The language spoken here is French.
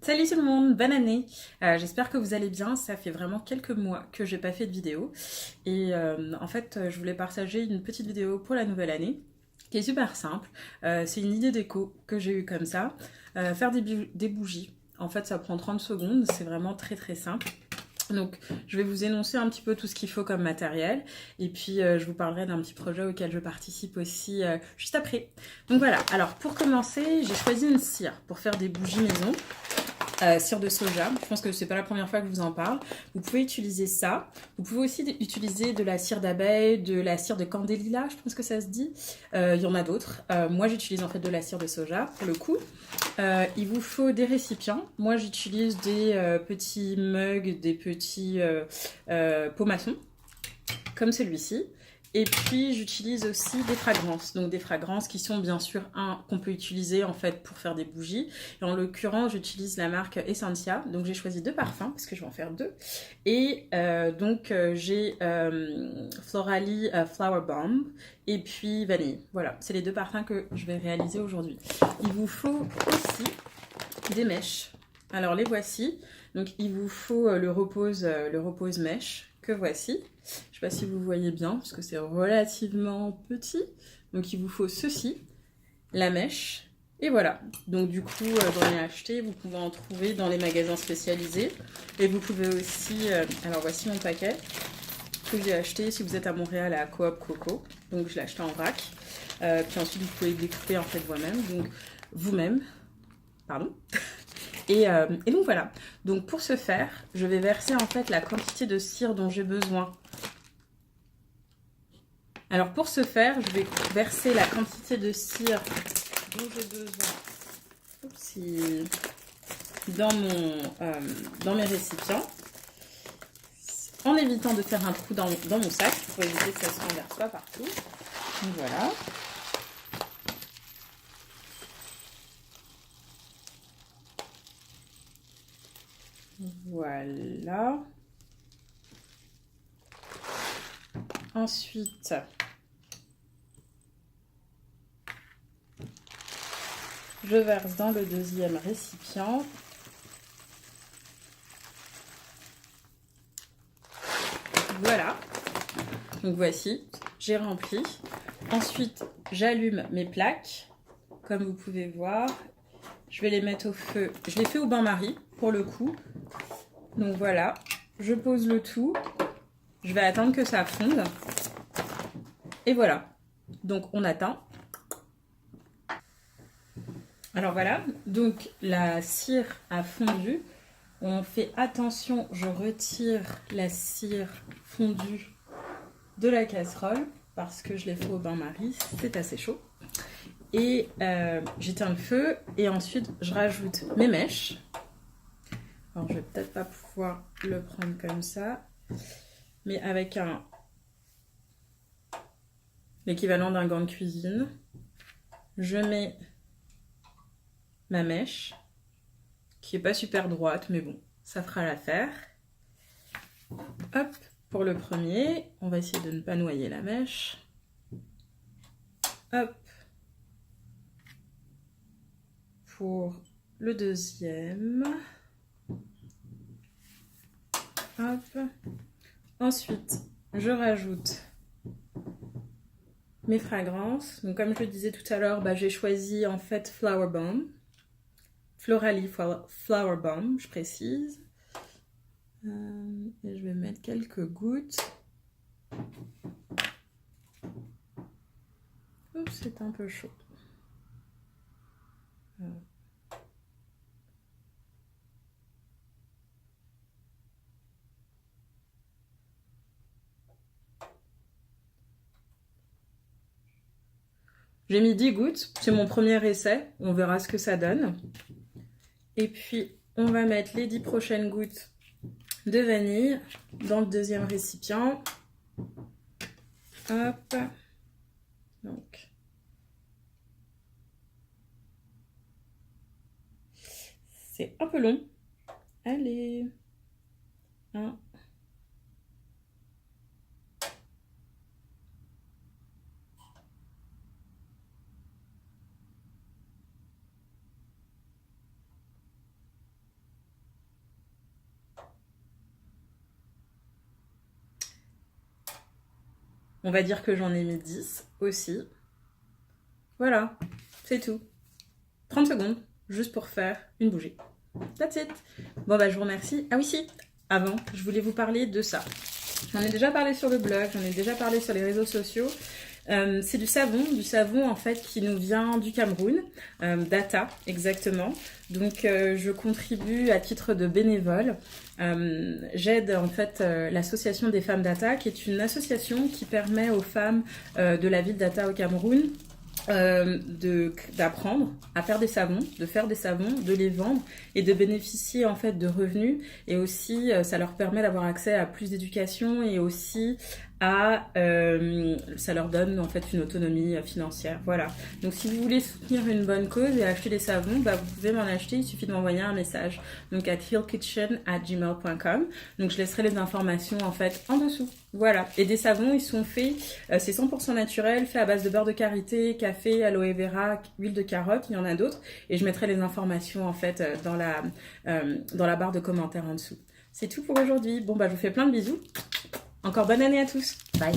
Salut tout le monde, bonne année. J'espère que vous allez bien. Ça fait vraiment quelques mois que j'ai pas fait de vidéo. Et en fait, je voulais partager une petite vidéo pour la nouvelle année qui est super simple. C'est une idée déco que j'ai eue comme ça. Faire des bougies. En fait, ça prend 30 secondes. C'est vraiment très très simple. Donc, je vais vous énoncer un petit peu tout ce qu'il faut comme matériel. Et puis, je vous parlerai d'un petit projet auquel je participe aussi juste après. Donc voilà. Alors, pour commencer, j'ai choisi une cire pour faire des bougies maison. Cire de soja, je pense que c'est pas la première fois que je vous en parle. Vous pouvez utiliser ça. Vous pouvez aussi utiliser de la cire d'abeille, de la cire de candélila, je pense que ça se dit. Il y en a d'autres. Moi j'utilise en fait de la cire de soja pour le coup. Il vous faut des récipients. Moi j'utilise des petits mugs, des petits pots maçons, comme celui-ci. Et puis j'utilise aussi des fragrances, donc des fragrances qui sont bien sûr qu'on peut utiliser en fait pour faire des bougies. Et en l'occurrence j'utilise la marque Essentia, donc j'ai choisi deux parfums parce que je vais en faire deux. Et j'ai Florali Flower Bomb et puis Vanille. Voilà, c'est les deux parfums que je vais réaliser aujourd'hui. Il vous faut aussi des mèches. Alors les voici. Donc il vous faut le repose mèche que voici. Je ne sais pas si vous voyez bien parce que c'est relativement petit. Donc il vous faut ceci, la mèche. Et voilà. Donc du coup, j'en ai acheté. Vous pouvez en trouver dans les magasins spécialisés. Et vous pouvez aussi... alors voici mon paquet que j'ai acheté si vous êtes à Montréal à Coop Coco. Donc je l'ai acheté en vrac. Puis ensuite vous pouvez le découper en fait vous-même. Pardon. Et donc voilà. Donc pour ce faire, je vais verser en fait la quantité de cire dont j'ai besoin. Alors pour ce faire, je vais verser la quantité de cire dont j'ai besoin dans mes récipients, en évitant de faire un trou dans mon sac pour éviter que ça se renverse pas partout. Donc voilà. Voilà. Ensuite, je verse dans le deuxième récipient. Voilà. Donc voici, j'ai rempli. Ensuite, j'allume mes plaques. Comme vous pouvez voir, je vais les mettre au feu. Je les fais au bain-marie pour le coup. Donc voilà, je pose le tout. Je vais attendre que ça fonde. Et voilà. Donc on attend. Alors voilà, donc la cire a fondu. On fait attention, je retire la cire fondue de la casserole parce que je l'ai fait au bain-marie, c'est assez chaud. Et j'éteins le feu et ensuite je rajoute mes mèches. Alors je vais peut-être pas pouvoir le prendre comme ça, mais avec l'équivalent d'un gant de cuisine, je mets ma mèche qui est pas super droite, mais bon, ça fera l'affaire. Hop, pour le premier, on va essayer de ne pas noyer la mèche. Hop. Pour le deuxième. Hop. Ensuite, je rajoute mes fragrances. Donc, comme je le disais tout à l'heure, j'ai choisi en fait Flower Bomb. Florali Flower Bomb, je précise. Et je vais mettre quelques gouttes. Oups, c'est un peu chaud. J'ai mis 10 gouttes, c'est mon premier essai, on verra ce que ça donne. Et puis, on va mettre les 10 prochaines gouttes de vanille dans le deuxième récipient. Hop. Donc. C'est un peu long. Allez. 1. On va dire que j'en ai mis 10 aussi. Voilà, c'est tout. 30 secondes, juste pour faire une bougie. That's it. Bon bah je vous remercie. Ah oui si, avant, je voulais vous parler de ça. J'en ai déjà parlé sur le blog, j'en ai déjà parlé sur les réseaux sociaux. C'est du savon en fait qui nous vient du Cameroun, Data exactement. Donc je contribue à titre de bénévole. J'aide en fait l'association des femmes Data, qui est une association qui permet aux femmes de la ville Data au Cameroun d'apprendre à faire des savons, de les vendre et de bénéficier en fait de revenus, et aussi ça leur permet d'avoir accès à plus d'éducation, et aussi ça leur donne en fait une autonomie financière. Voilà. Donc si vous voulez soutenir une bonne cause et acheter des savons, bah, vous pouvez m'en acheter, il suffit de m'envoyer un message. Donc à healkitchen@gmail.com. Donc je laisserai les informations en fait en dessous. Voilà. Et des savons, ils sont faits, c'est 100% naturel, fait à base de beurre de karité, café, aloe vera, huile de carotte, il y en a d'autres. Et je mettrai les informations en fait dans la barre de commentaires en dessous. C'est tout pour aujourd'hui. Bon bah je vous fais plein de bisous. Encore bonne année à tous. Bye.